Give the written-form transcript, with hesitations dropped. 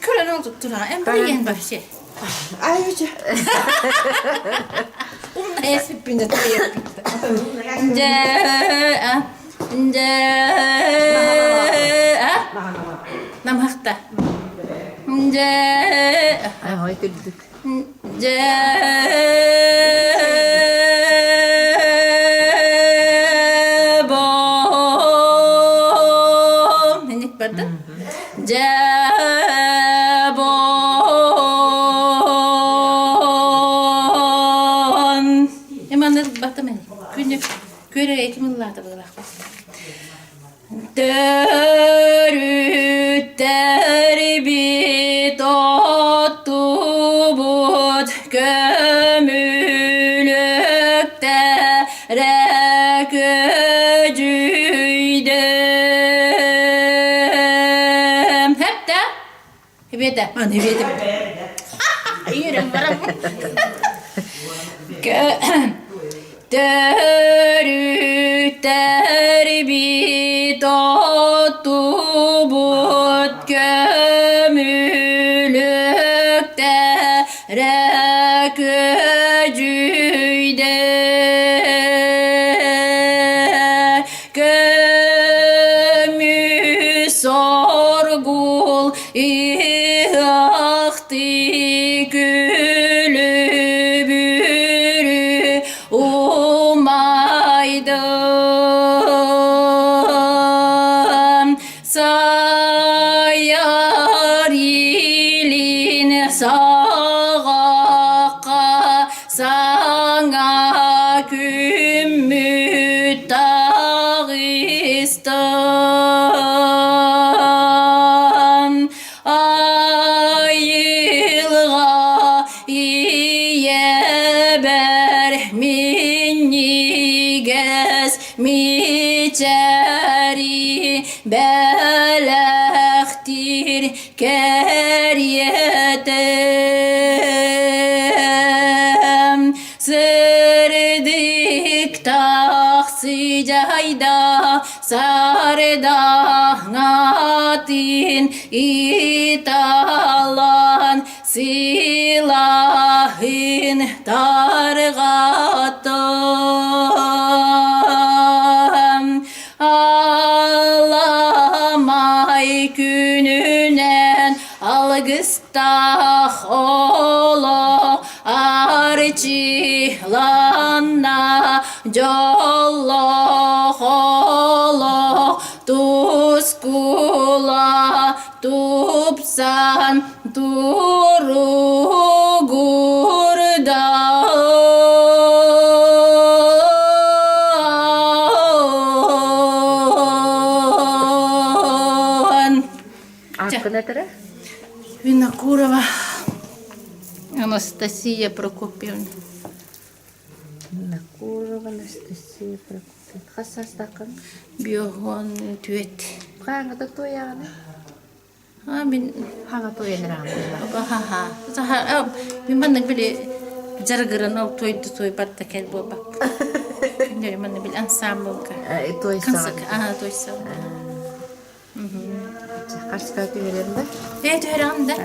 Kölen olduk dura. En böyle bak şey. Ayrıca. Umda esip binde tutuyor. Namhakta. Ay hoy güldük. Nenik barda? Jabon. Emanlar baktım beni. Günlük göre eğitimlilarda bırak bak. Dörütter bit ottu bud gömülükte rekücüydüm. Hep de. Hibede. Ben hibedim. Yürüm bana. Dörütter bit ottu bud gömülükte rekücüydüm. Gömü sorgul ihti gülü bürü umaydım. Sayar ilin sağa sana kümmüt dağıstan. Ayılğa iye ber minni gez miçeri belektir keriyetem. Sırdık taksi cayda sarda ngatin italan silahın targatım. Ağlamay gününen algıstah olo arçılanna jollo holo tuskula tupsan turu gurdan. Hakkı nedir? Винокурова Анастасия Прокопьевна. Накурова Анастасия Прокопьевна. Hassastakın. Биохон түйет. Kanka da toyanı. Мен Hanga toyanır ama. мен мана биле жаргыран ал тойду той батта кел боба. Күндөр мана бил ансамблга. Toy Кансак sağ. тойса. Kaç kağıt verelim de? Evet, herhalde.